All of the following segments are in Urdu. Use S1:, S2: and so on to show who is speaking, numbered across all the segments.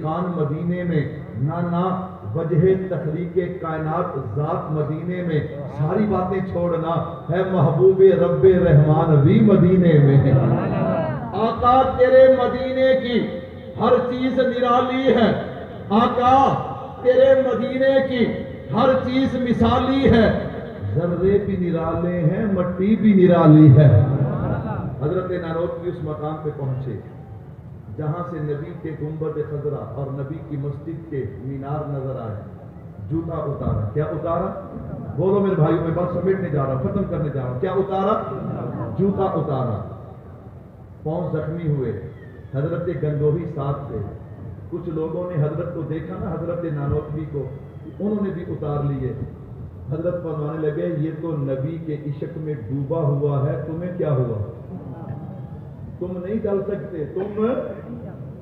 S1: خان مدینے میں، نہ وجہ تخلیق کائنات ذات مدینے میں، ساری باتیں چھوڑنا ہے محبوب رب رحمان بھی مدینے میں ہے۔ آقا تیرے مدینے کی ہر چیز نرالی ہے، آقا تیرے مدینے کی ہر چیز مثالی ہے، ذرے بھی نرالے ہیں مٹی بھی نرالی ہے۔ حضرت نانوتوی اس مقام پہ پہنچے جہاں سے نبی کے گنبد خضرا اور نبی کی مسجد کے مینار نظر آئے، جوتا اتارا۔ کیا اتارا؟ بولو میرے بھائیوں، میں بات سمیٹنے جا رہا ہوں، ختم کرنے جا رہا ہوں۔ کیا اتارا؟ جوتا اتارا۔ پاؤں زخمی ہوئے، حضرت گنگوہی ساتھ تھے، کچھ لوگوں نے حضرت کو دیکھا نا، حضرت نانوتوی کو، انہوں نے بھی اتار لیے۔ حضرت فرمانے لگے یہ تو نبی کے عشق میں ڈوبا ہوا ہے، تمہیں کیا ہوا؟ تم نہیں چل سکتے، تم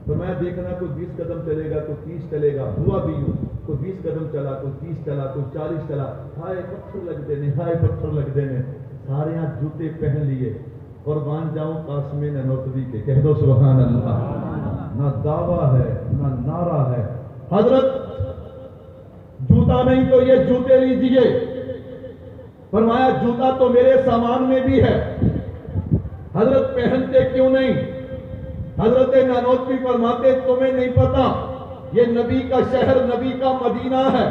S1: فرمایا دیکھنا کوئی 20 قدم چلے گا، کوئی 30 چلے گا، ہوا بھی یوں، کوئی 20 قدم چلا، کوئی 30 چلا، کوئی 40 چلا، ہائے پتھر لگ دینے، ہائے پتھر لگ دینے، سارے ہاں جوتے پہن لیے۔ قربان جاؤں قاسم نانوتوی کے، کہہ دو سبحان اللہ۔ نہ دعویٰ ہے نہ نعرہ ہے۔ حضرت جوتا نہیں تو یہ جوتے لیجئے، فرمایا جوتا تو میرے سامان میں بھی ہے، حضرت پہنتے کیوں نہیں؟ حضرت نانوتوی فرماتے تمہیں نہیں پتا یہ نبی کا شہر، نبی کا مدینہ ہے۔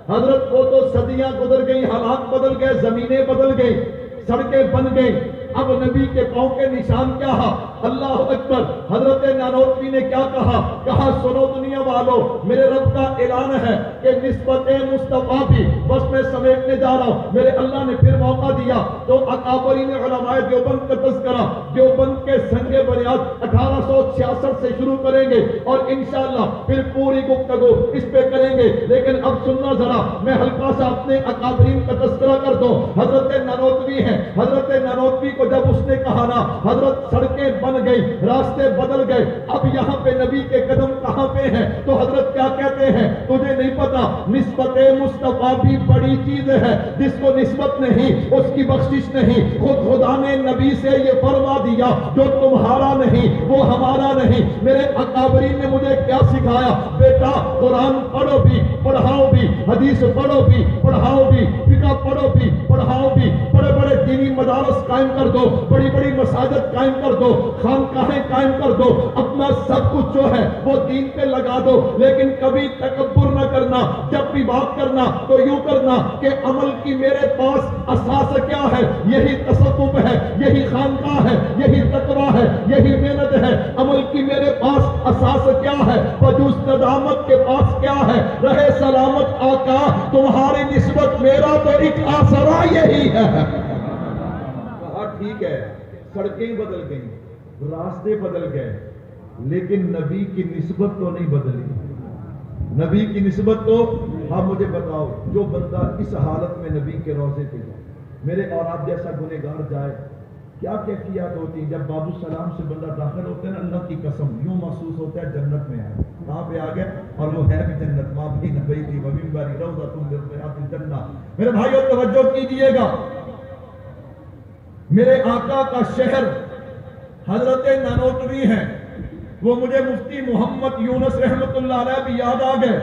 S1: حضرت وہ تو صدیاں گزر گئی، حالات بدل گئے، زمینیں بدل گئی، سڑکیں بن گئی، اب نبی کے پاؤں کے نشان کیا ہے؟ اللہ اکبر۔ حضرت نانوتوی نے کیا کہا؟ کہا سنو دنیا والو، میرے رب کا اعلان ہے کہ نسبت مصطفیٰ بھی، بس میں سمیٹنے جا رہا ہوں، میرے اللہ نے پھر موقع دیا تو اکابرین علماء دیوبند کا تذکرہ، دیوبند کے سنگ بنیاد 1866 سے شروع کریں گے اور انشاءاللہ پھر پوری گفتگو اس پہ کریں گے، لیکن اب سننا ذرا، میں ہلکا سا اپنے اکابرین کا تذکرہ کر دوں۔ حضرت نانوتوی ہیں، حضرت نانوتوی کو جب اس نے کہا نا حضرت سڑکیں بن گئی، راستے بدل گئے، اب یہاں پہ نبی کے قدم کہاں پہ ہیں، تو حضرت کیا کہتے ہیں؟ تجھے نہیں پتا نسبت مصطفیٰ بھی بڑی چیز ہے، جس کو نسبت نہیں اس کی بخشش نہیں۔ خود خدا نے نبی سے یہ فرما دیا جو تمہارا نہیں وہ ہمارا نہیں۔ میرے اکابرین نے مجھے کیا سکھایا؟ بیٹا قرآن پڑھو بھی پڑھاؤ بھی، حدیث پڑھو بھی پڑھاؤ بھی، فقہ پڑھو بھی پڑھاؤ بھی، بڑے بڑے دینی مدارس قائم کر دو، بڑی بڑی مساجد قائم کر دو، خانقاہیں قائم کر دو، اپنا سب کچھ جو ہے وہ دین پہ لگا دو، لیکن کبھی تکبر نہ کرنا۔ جب بھی بات کرنا تو یوں کرنا کہ عمل کی میرے پاس اساس کیا ہے؟ یہی تصوف ہے، یہی خانقاہ ہے، یہی تقویٰ ہے، یہی محنت ہے۔ عمل کی میرے پاس اساس کیا ہے؟ وجوز ندامت کے پاس کیا ہے؟ رہے سلامت آقا تمہاری نسبت، میرا تو ایک آسرا یہی ہے۔ ٹھیک ہے سڑکیں بدل گئیں، راستے بدل گئے، لیکن نبی کی نسبت تو نہیں بدلی۔ نبی کی نسبت تو آپ مجھے بتاؤ، جو بندہ اس حالت میں نبی کے روضے پہ جائے، میرے اور آپ جیسا گنہگار جائے، کیا کیفیات ہوتی ہیں؟ جب باب السلام سے بندہ داخل ہوتا ہے نا، اللہ کی قسم یوں محسوس ہوتا ہے جنت میں ہے، کہاں پہ آ گئے، اور وہ ہے بھی جنت، ماں بھی نبی تھی وبیم باری روضہ تم من الجنت۔ میرے بھائیو توجہ کیجئے گا، میرے آقا کا شہر حضرت نانوتوی ہیں، وہ مجھے مفتی محمد یونس رحمت اللہ علیہ بھی یاد آ گئے،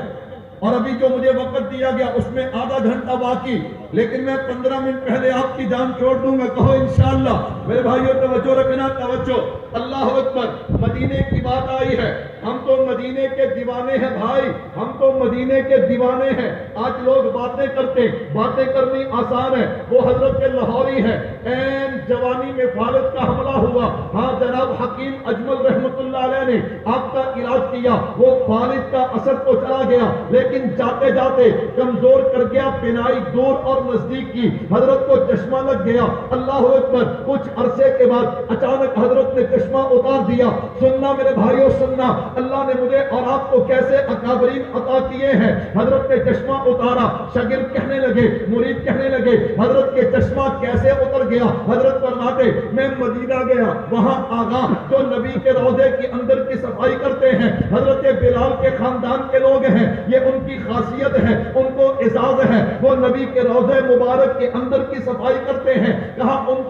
S1: اور ابھی جو مجھے وقت دیا گیا اس میں آدھا گھنٹہ باقی، لیکن میں 15 منٹ پہلے آپ کی جان چھوڑ دوں گا، کہو انشاءاللہ۔ میرے بھائیو توجہ رکھنا، توجہ، اللہ اکبر۔ مدینے کی بات آئی ہے، ہم تو مدینے کے دیوانے ہیں بھائی، ہم تو مدینے کے دیوانے ہیں۔ آج لوگ باتیں کرتے، باتیں کرنی آسان ہے، وہ حضرت کے لاہوری ہیں، این جوانی میں فالج کا حملہ ہوا، ہاں جناب حکیم اجمل رحمت اللہ علیہ نے آپ کا علاج کیا، وہ فالج کا اثر تو چلا گیا، لیکن جاتے جاتے کمزور کر گیا، بینائی دور اور نزدیک کی، حضرت کو چشمہ لگ گیا، اللہ اکبر۔ کچھ عرصے کے بعد اچانک حضرت نے چشمہ اتار دیا۔ سننا میرے بھائیوں سننا، اللہ نے مجھے اور آپ کو کیسے اکابرین عطا کیے ہیں۔ حضرت نے چشمہ اتارا، شاگرد کہنے لگے، مرید کہنے لگے حضرت کے چشمہ کیسے اتر گیا؟ حضرت فرماتے میں مدینہ گیا، وہاں آغا جو نبی کے روضے کے اندر کی صفائی کرتے ہیں، حضرت بلال کے خاندان کے لوگ ہیں، یہ ان کی خاصیت ہے، ان کو اعزاز ہے، وہ نبی کے روضے روضہ مبارک کے اندر کی صفائی کرتے ہیں. کہا ان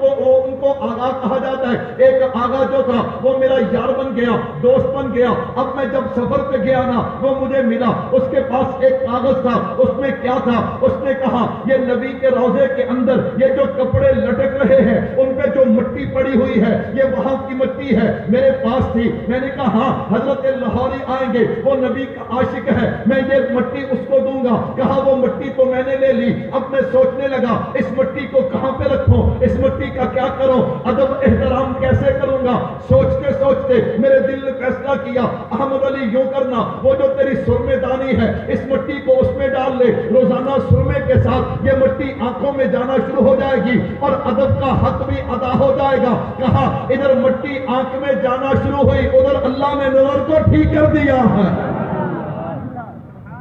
S1: کو آغا کہا جاتا ہے. ایک آغا جو تھا وہ میرا یار بن گیا, دوست بن گیا. اب میں جب سفر پہ گیا نا وہ مجھے ملا, اس کے پاس ایک کاغذ تھا. اس میں کیا تھا؟ اس نے کہا یہ نبی کے روضے کے اندر یہ جو کپڑے لٹک رہے ہیں ان پہ جو مٹی پڑی ہوئی ہے یہ وہاں کی مٹی ہے, میرے پاس تھی. میں نے کہا ہاں حضرت لاہوری آئیں گے, وہ نبی کا عاشق ہے, میں یہ مٹی اس کو دوں گا. کہا وہ مٹی تو میں نے لے لی. اب میں سوچنے لگا اس مٹی کو کہاں پہ رکھوں, اس مٹی کا کیا کروں, ادب احترام کیسے کروں گا. سوچتے سوچتے میرے دل نے فیصلہ کیا احمد علی یوں کرنا, وہ جو تیری سرمے دانی ہے اس مٹی کو اس میں ڈال لے. روزانہ سرمے کے ساتھ یہ مٹی آنکھوں میں جانا شروع ہو جائے گی اور ادب کا حق بھی ادا ہو جائے گا. کہا ادھر مٹی آنکھ میں جانا شروع ہوئی, ادھر اللہ نے نظر کو ٹھیک کر دیا ہے.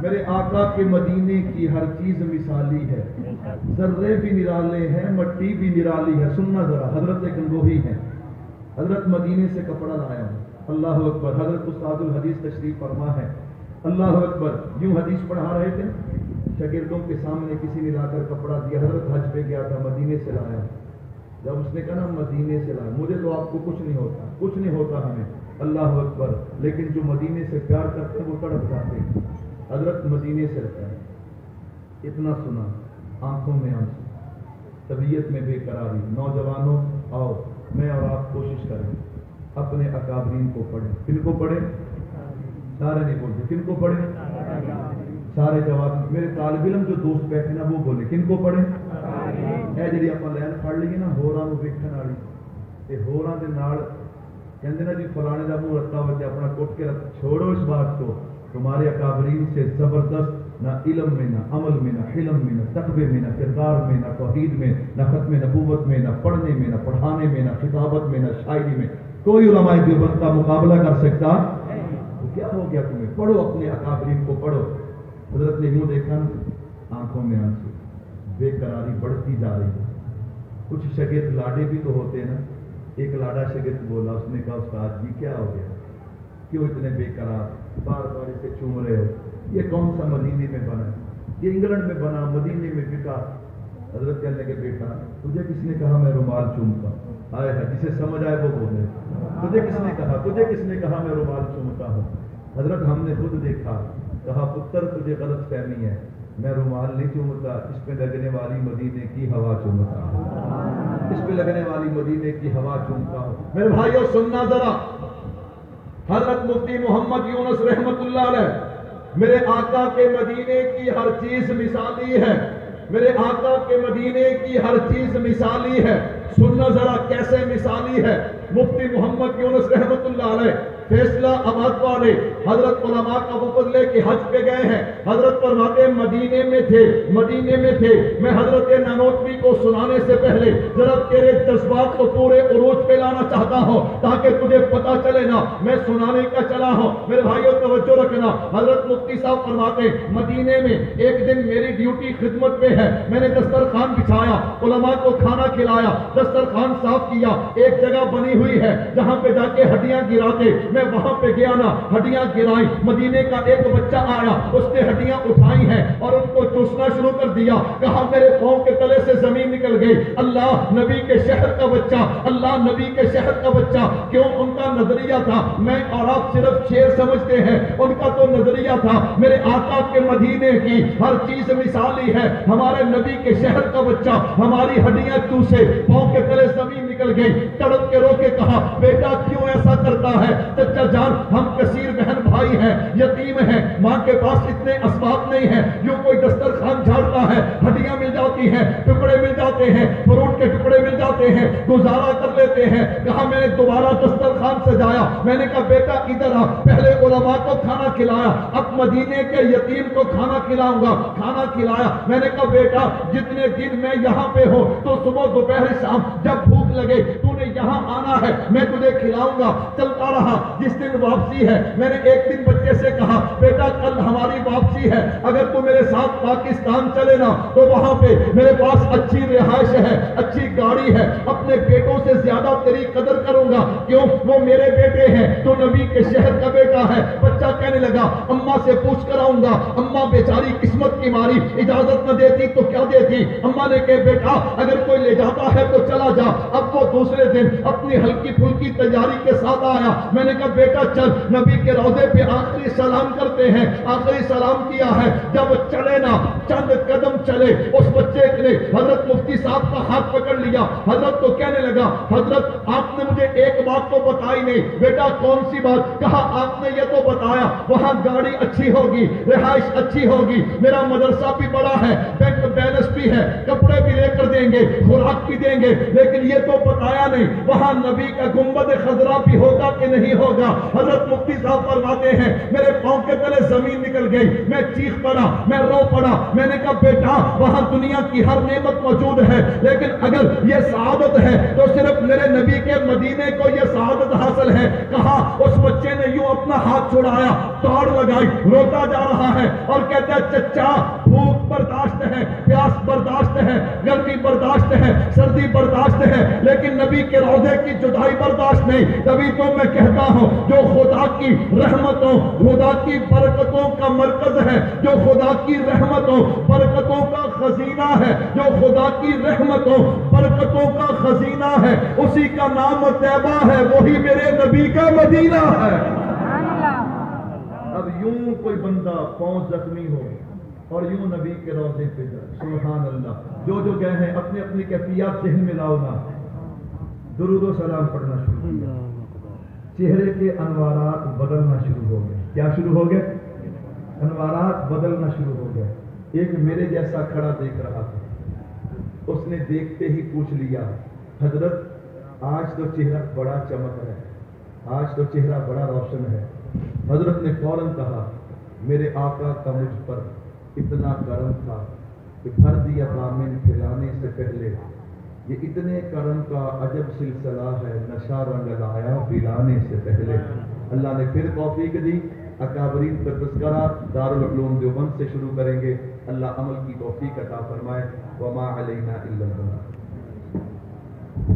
S1: میرے آقا کے مدینے کی ہر چیز مثالی ہے, ذرے بھی نرالے ہیں, مٹی بھی نرالی ہے. سننا ذرا, حضرت گنگوہی ہیں, حضرت مدینے سے کپڑا لایا ہوں. اللہ اکبر. حضرت استاد الحدیث تشریف فرما ہے. اللہ اکبر. یوں حدیث پڑھا رہے تھے, شاگردوں کے سامنے کسی نے لا کر کپڑا دیا. حضرت حج پہ گیا تھا, مدینے سے لایا. جب اس نے کہا نا مدینے سے لایا, مجھے تو آپ کو کچھ نہیں ہوتا, کچھ نہیں ہوتا ہمیں. اللہ اکبر. لیکن جو مدینے سے پیار کرتے ہیں وہ تڑپ جاتے ہیں. حضرت مدینے سے رہتا ہے. اتنا سنا, آنکھوں میں آنسو, طبیعت میں بے قراری. نوجوانوں آؤ, میں اور آپ کوشش کریں, اپنے اکابرین کو پڑھیں. کن کو پڑھیں؟ سارے نہیں بولتے. کن کو پڑھیں؟ سارے جواب. میرے طالب علم جو دوست بیٹھے نا وہ بولے کن کو پڑھیں؟ اے جڑی اپنا لائن پڑھ لیے نا ہوراں نوں ویکھن والی, تے ہوراں دے نال کہندے نا جی فلانے دا منہ رتا وجہ اپنا کٹ کے رکھ. چھوڑو اس بات کو. تمہارے اکابرین سے زبردست نہ علم میں, نہ عمل میں, نہ حلم میں, نہ تقوی میں, نہ کردار میں, نہ توحید میں, نہ ختم نبوت میں, نہ پڑھنے میں, نہ پڑھانے میں, نہ خطابت میں, نہ شاعری میں کوئی علماء دیوبند کا مقابلہ کر سکتا. تو کیا ہو گیا تمہیں؟ پڑھو, اپنے اکابرین کو پڑھو. حضرت نے یوں دیکھا, آنکھوں میں آنسو, بے قراری بڑھتی جا رہی ہے. کچھ شاگرد لاڈے بھی تو ہوتے ہیں نا. ایک لاڈا شاگرد بولا, اس نے کہا استاد جی کیا ہو گیا, کیوں اتنے بے قرار, بار بار اسے چوم رہے ہو, یہ کون سا مدینے میں بنا, یہ انگلینڈ میں بنا, مدینے میں بکا. حضرت کہنے لگے بیٹا تجھے کس نے کہا میں رومال چومتا ہوں؟ آئے ہے جسے سمجھ آئے وہ بولے. تجھے کس نے کہا, تجھے کس نے کہا میں رومال چومتا ہوں؟ حضرت ہم نے خود دیکھا. کہا پتر تجھے غلط فہمی ہے, میں رومال نہیں چومتا, اس پہ لگنے والی مدینے کی ہوا چومتا ہوں, اس پہ لگنے والی مدینے کی ہوا چومتا ہوں. میرے بھائیو سننا ذرا, حضرت مفتی محمد یونس رحمت اللہ علیہ, میرے آقا کے مدینے کی ہر چیز مثالی ہے, میرے آقا کے مدینے کی ہر چیز مثالی ہے. سننا ذرا کیسے مثالی ہے. مفتی محمد یونس رحمت اللہ علیہ فیصلہ آباد والے حضرت علماء کا وفد لے کے حج پہ گئے ہیں. حضرت فرماتے مدینے میں تھے, مدینے میں تھے. میں حضرت نانوتوی کو سنانے سے پہلے ذرا تیرے جذبات کو پورے عروج پہ لانا چاہتا ہوں تاکہ تجھے پتا چلے نا میں سنانے کا چلا ہوں. میرے بھائیوں توجہ رکھنا. حضرت مفتی صاحب فرماتے مدینے میں ایک دن میری ڈیوٹی خدمت میں ہے, میں نے دسترخوان بچھایا, علماء کو کھانا کھلایا, دسترخوان صاف کیا. ایک جگہ بنی ہوئی ہے جہاں پہ جا کے ہڈیاں گراتے, میں وہاں پہ گیا نا, ہڈیاں گرائی. مدینے کا ایک بچہ آیا, اس نے ہڈیاں اٹھائی ہیں اور ان کو چوسنا شروع کر دیا. کہا میرے پاؤں کے تلے سے زمین نکل گئی. اللہ نبی کے شہر کا بچہ, اللہ نبی کے شہر کا بچہ. کیوں؟ ان کا نظریہ تھا میں اور آپ صرف شیر سمجھتے ہیں, ان کا تو نظریہ تھا میرے آقا کے مدینے کی ہر چیز مثالی ہے. ہمارے نبی کے شہر کا بچہ ہماری ہڈیاں چوسے, پاؤں کے تلے زمین نکل گئی. تڑپ کے رو کے کہا بیٹا کیوں ایسا کرتا ہے؟ چچا جان ہم کثیر بہن بھائی ہیں, یتیم ہیں, ماں کے پاس اتنے اسباب نہیں ہیں. یوں کوئی دسترخوان جھاڑتا ہے, ہڈیاں مل جاتی ہیں, ٹکڑے مل جاتے ہیں, فروٹ کے ٹکڑے مل جاتے ہیں, گزارا کر لیتے ہیں. کہا میں نے دوبارہ دسترخوان سجایا. میں نے کہا بیٹا ادھر آ, پہلے علماء کو کھانا کھلایا, اب مدینے کے یتیم کو کھانا کھلاؤں گا. کھانا کھلایا. میں نے کہا بیٹا جتنے دن میں یہاں پہ ہو تو صبح دوپہر شام جب بھوک لگے تو نے یہاں آنا ہے, میں تجھے کھلاؤں گا. چلتا رہا. جس دن واپسی ہے میں نے ایک دن بچے سے کہا بیٹا کل ہماری واپسی ہوتی ہے اگر تو میرے ساتھ پاکستان چلے نا تو وہاں پہ میرے پاس اچھی رہائش ہے, اچھی گاڑی ہے, اپنے بیٹوں سے زیادہ تیری قدر کروں گا. کیوں؟ وہ میرے بیٹے ہیں, تو نبی کے شہر کا بیٹا ہے. بچہ کہنے لگا اماں سے پوچھ کر آؤں گا. اماں بیچاری قسمت کی ماری اجازت نہ دیتی تو کیا دیتی. اماں نے کہا بیٹا اگر کوئی لے جاتا ہے تو چلا جا. اب وہ دوسرے دن اپنی ہلکی پھلکی تیاری کے ساتھ آیا. میں نے کہا بیٹا چل, نبی کے روضے پہ آخری سلام کرتے ہیں. آخری سلام کیا ہے, جب چلے نا چند قدم چلے اس بچے نے حضرت مفتی صاحب کا ہاتھ پکڑ لیا. حضرت تو کہنے لگا حضرت آپ نے مجھے ایک بات تو بتائی نہیں. بیٹا کون سی بات؟ کہا آپ نے یہ تو بتایا وہاں گاڑی اچھی ہوگی, رہائش اچھی ہوگی, میرا مدرسہ بھی بڑا ہے, بینک بیلنس بھی ہے, کپڑے بھی لے کر دیں گے, خوراک بھی دیں گے, لیکن یہ تو بتایا نہیں وہاں نبی کا گنبد خضرا بھی ہوگا کہ نہیں ہوگا. حضرت مفتی صاحب فرماتے ہیں میرے پاؤں کے تلے زمین نکل گئی, میں چیخ پڑا, میں رو پڑا. میں نے کہا بیٹا وہاں دنیا کی ہر نعمت موجود ہے, لیکن اگر یہ سعادت ہے تو صرف میرے نبی کے مدینے کو یہ سعادت حاصل ہے. کہا اس بچے نے یوں اپنا ہاتھ چھڑایا, توڑ لگائی, روتا جا رہا ہے اور کہتا ہے چچا بھوک برداشت ہے, پیاس برداشت ہے, گرمی برداشت ہے, سردی برداشت ہے, لیکن نبی کے روضے کی جدائی برداشت نہیں. تبھی تو میں کہتا ہوں جو خدا کی رحمتوں, خدا کی برکتوں کا مرکز ہے, جو خدا کی رحمتوں برکتوں کا خزینہ ہے, جو خدا کی رحمتوں برکتوں کا خزینہ ہے, اسی کا نام طیبہ ہے, وہی میرے نبی کا مدینہ ہے. اب یوں کوئی بندہ پاؤں زخمی ہو اور یوں نبی کے روضے پہ جائے, سبحان اللہ. جو گئے ہیں اپنی اپنی کیفیات ذہن میں لاؤ نا, درود و سلام پڑھنا شروع کیا, چہرے کے انوارات بدلنا شروع ہو گئے. کیا شروع ہو گئے؟ انوارات بدلنا شروع ہو گئے. ایک میرے جیسا کھڑا دیکھ رہا تھا, اس نے دیکھتے ہی پوچھ لیا حضرت آج تو چہرہ بڑا چمک ہے, آج تو چہرہ بڑا روشن ہے. حضرت نے فوراً کہا میرے آقا کا مجھ پر اتنا کرم تھا کہ بھر دیا دامن پھیلانے سے پہلے, یہ اتنے کرم کا عجب سلسلہ ہے, نشہ رنگ لایا پلانے سے پہلے. اللہ نے پھر توفیق دی. اکابرین کا تذکرہ دارالعلوم دیوبند سے شروع کریں گے. اللہ عمل کی توفیق عطا فرمائے. وما علینا الا البلاغ.